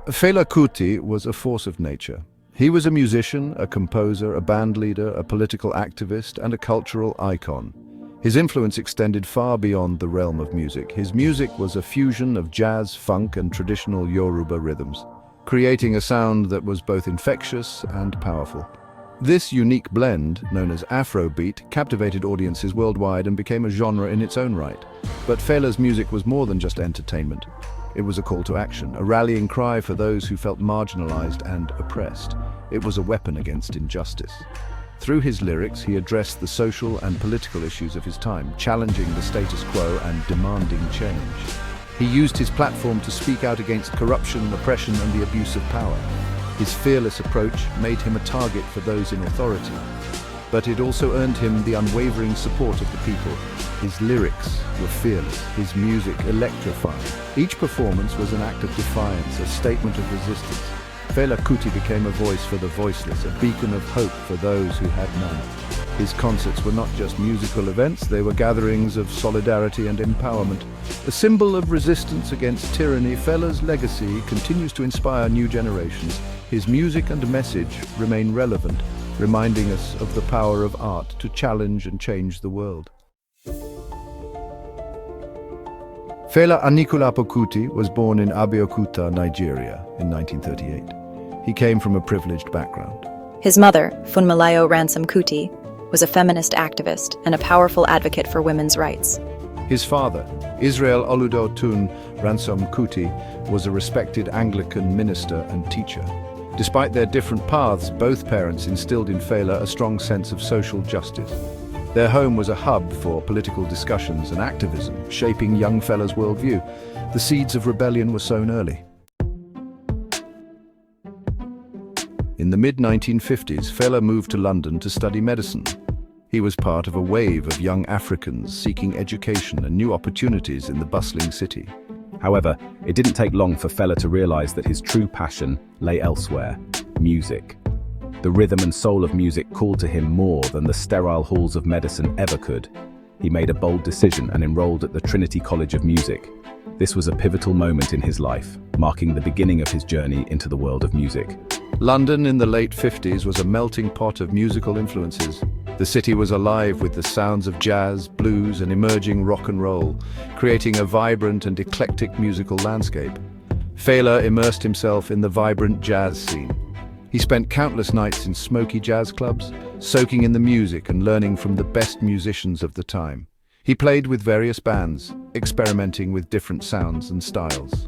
Fela Kuti was a force of nature. He was a musician, a composer, a band leader, a political activist, and a cultural icon. His influence extended far beyond the realm of music. His music was a fusion of jazz, funk, and traditional Yoruba rhythms, creating a sound that was both infectious and powerful. This unique blend, known as Afrobeat, captivated audiences worldwide and became a genre in its own right. But Fela's music was more than just entertainment. It was a call to action, a rallying cry for those who felt marginalized and oppressed. It was a weapon against injustice. Through his lyrics, he addressed the social and political issues of his time, challenging the status quo and demanding change. He used his platform to speak out against corruption, oppression, and the abuse of power. His fearless approach made him a target for those in authority, but it also earned him the unwavering support of the people. His lyrics were fearless, his music electrifying. Each performance was an act of defiance, a statement of resistance. Fela Kuti became a voice for the voiceless, a beacon of hope for those who had none. His concerts were not just musical events, they were gatherings of solidarity and empowerment. A symbol of resistance against tyranny, Fela's legacy continues to inspire new generations. His music and message remain relevant, reminding us of the power of art to challenge and change the world. Fela Anikulapo Kuti was born in Abeokuta, Nigeria, in 1938. He came from a privileged background. His mother, Funmilayo Ransom Kuti, was a feminist activist and a powerful advocate for women's rights. His father, Israel Oludotun Ransom Kuti, was a respected Anglican minister and teacher. Despite their different paths, both parents instilled in Fela a strong sense of social justice. Their home was a hub for political discussions and activism, shaping young Fela's worldview. The seeds of rebellion were sown early. In the mid-1950s, Fela moved to London to study medicine. He was part of a wave of young Africans seeking education and new opportunities in the bustling city. However, it didn't take long for Fela to realize that his true passion lay elsewhere: music. The rhythm and soul of music called to him more than the sterile halls of medicine ever could. He made a bold decision and enrolled at the Trinity College of Music. This was a pivotal moment in his life, marking the beginning of his journey into the world of music. London in the late 50s was a melting pot of musical influences. The city was alive with the sounds of jazz, blues, and emerging rock and roll, creating a vibrant and eclectic musical landscape. Fela immersed himself in the vibrant jazz scene. He spent countless nights in smoky jazz clubs, soaking in the music and learning from the best musicians of the time. He played with various bands, experimenting with different sounds and styles.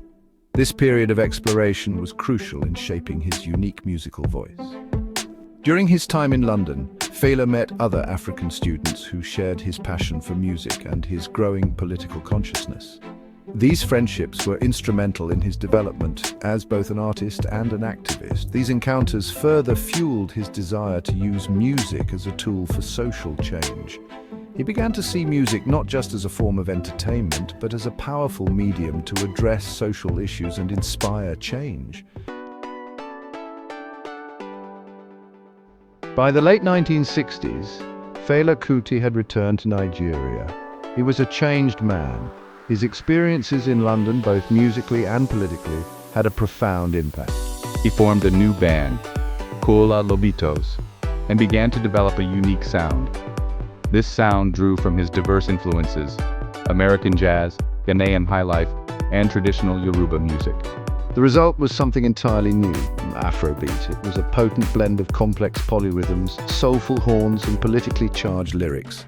This period of exploration was crucial in shaping his unique musical voice. During his time in London, Fela met other African students who shared his passion for music and his growing political consciousness. These friendships were instrumental in his development as both an artist and an activist. These encounters further fueled his desire to use music as a tool for social change. He began to see music not just as a form of entertainment, but as a powerful medium to address social issues and inspire change. By the late 1960s, Fela Kuti had returned to Nigeria. He was a changed man. His experiences in London, both musically and politically, had a profound impact. He formed a new band, Kola Lobitos, and began to develop a unique sound. This sound drew from his diverse influences: American jazz, Ghanaian highlife, and traditional Yoruba music. The result was something entirely new, Afrobeat. It was a potent blend of complex polyrhythms, soulful horns, and politically charged lyrics.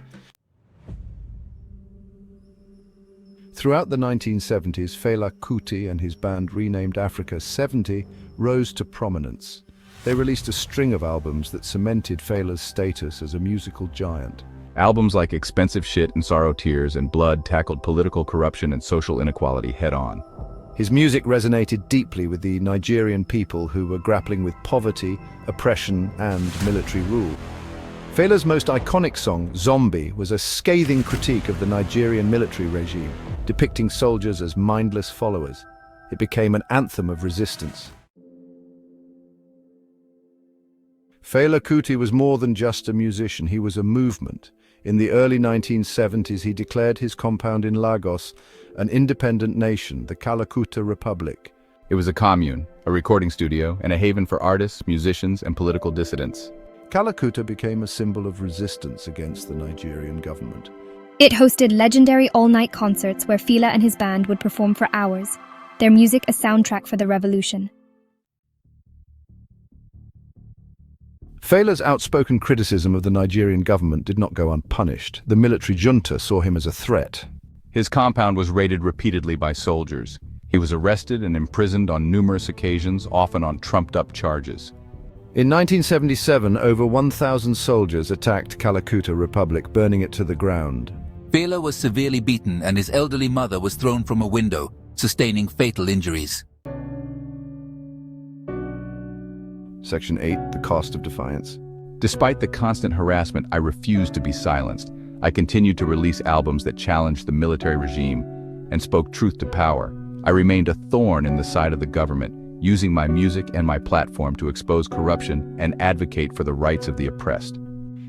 Throughout the 1970s, Fela Kuti and his band renamed Africa 70 rose to prominence. They released a string of albums that cemented Fela's status as a musical giant. Albums like Expensive Shit and Sorrow Tears and Blood tackled political corruption and social inequality head-on. His music resonated deeply with the Nigerian people who were grappling with poverty, oppression, and military rule. Fela's most iconic song, Zombie, was a scathing critique of the Nigerian military regime, depicting soldiers as mindless followers. It became an anthem of resistance. Fela Kuti was more than just a musician, he was a movement. In the early 1970s, he declared his compound in Lagos an independent nation, the Kalakuta Republic. It was a commune, a recording studio, and a haven for artists, musicians, and political dissidents. Kalakuta became a symbol of resistance against the Nigerian government. It hosted legendary all-night concerts where Fela and his band would perform for hours, their music a soundtrack for the revolution. Fela's outspoken criticism of the Nigerian government did not go unpunished. The military junta saw him as a threat. His compound was raided repeatedly by soldiers. He was arrested and imprisoned on numerous occasions, often on trumped-up charges. In 1977, over 1,000 soldiers attacked Kalakuta Republic, burning it to the ground. Fela was severely beaten and his elderly mother was thrown from a window, sustaining fatal injuries. Section 8, the cost of defiance. Despite the constant harassment, I refused to be silenced. I continued to release albums that challenged the military regime and spoke truth to power. I remained a thorn in the side of the government, using my music and my platform to expose corruption and advocate for the rights of the oppressed.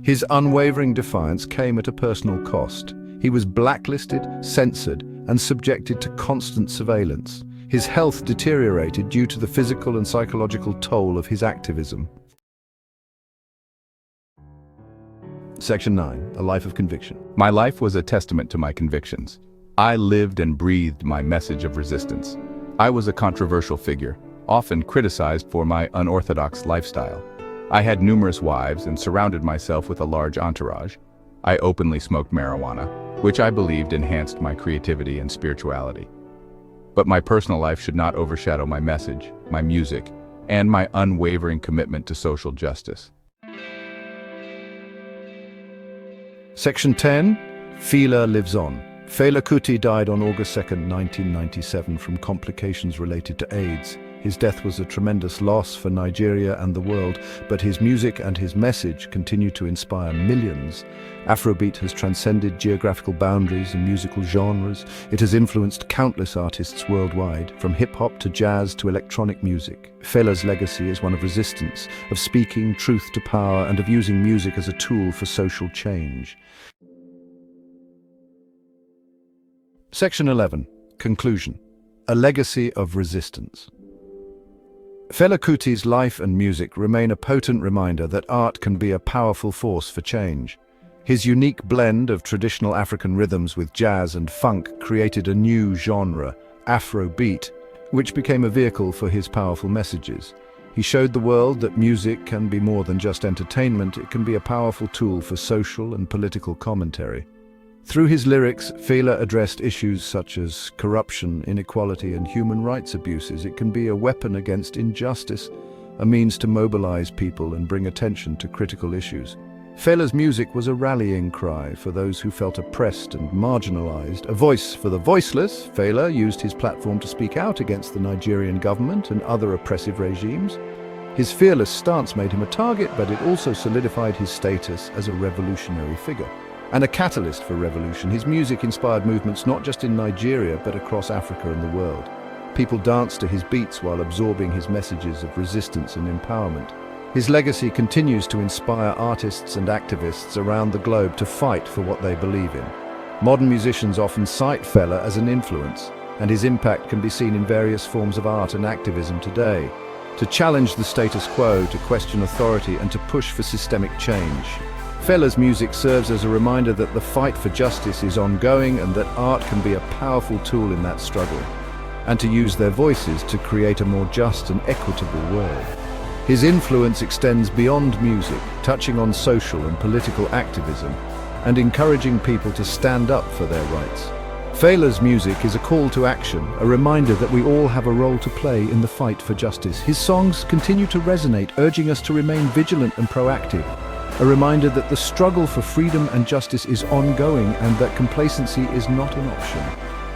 His unwavering defiance came at a personal cost. He was blacklisted, censored, and subjected to constant surveillance. His health deteriorated due to the physical and psychological toll of his activism. Section 9, a life of conviction. My life was a testament to my convictions. I lived and breathed my message of resistance. I was a controversial figure, often criticized for my unorthodox lifestyle. I had numerous wives and surrounded myself with a large entourage. I openly smoked marijuana, which I believed enhanced my creativity and spirituality. But my personal life should not overshadow my message, my music, and my unwavering commitment to social justice. Section 10, Fela lives on. Fela Kuti died on August 2, 1997 from complications related to AIDS. His death was a tremendous loss for Nigeria and the world, but his music and his message continue to inspire millions. Afrobeat has transcended geographical boundaries and musical genres. It has influenced countless artists worldwide, from hip-hop to jazz to electronic music. Fela's legacy is one of resistance, of speaking truth to power, and of using music as a tool for social change. Section 11. Conclusion. A legacy of resistance. Fela Kuti's life and music remain a potent reminder that art can be a powerful force for change. His unique blend of traditional African rhythms with jazz and funk created a new genre, Afrobeat, which became a vehicle for his powerful messages. He showed the world that music can be more than just entertainment, it can be a powerful tool for social and political commentary. Through his lyrics, Fela addressed issues such as corruption, inequality, and human rights abuses. It can be a weapon against injustice, a means to mobilize people and bring attention to critical issues. Fela's music was a rallying cry for those who felt oppressed and marginalized, a voice for the voiceless. Fela used his platform to speak out against the Nigerian government and other oppressive regimes. His fearless stance made him a target, but it also solidified his status as a revolutionary figure. And a catalyst for revolution, his music inspired movements not just in Nigeria, but across Africa and the world. People danced to his beats while absorbing his messages of resistance and empowerment. His legacy continues to inspire artists and activists around the globe to fight for what they believe in. Modern musicians often cite Fela as an influence, and his impact can be seen in various forms of art and activism today. To challenge the status quo, to question authority, and to push for systemic change. Fela's music serves as a reminder that the fight for justice is ongoing and that art can be a powerful tool in that struggle, and to use their voices to create a more just and equitable world. His influence extends beyond music, touching on social and political activism and encouraging people to stand up for their rights. Fela's music is a call to action, a reminder that we all have a role to play in the fight for justice. His songs continue to resonate, urging us to remain vigilant and proactive. A reminder that the struggle for freedom and justice is ongoing and that complacency is not an option.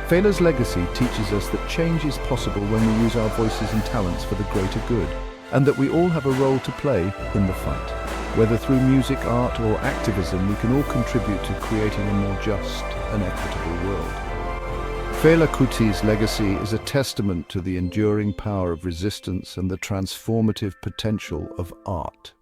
Fela's legacy teaches us that change is possible when we use our voices and talents for the greater good, and that we all have a role to play in the fight. Whether through music, art, or activism, we can all contribute to creating a more just and equitable world. Fela Kuti's legacy is a testament to the enduring power of resistance and the transformative potential of art.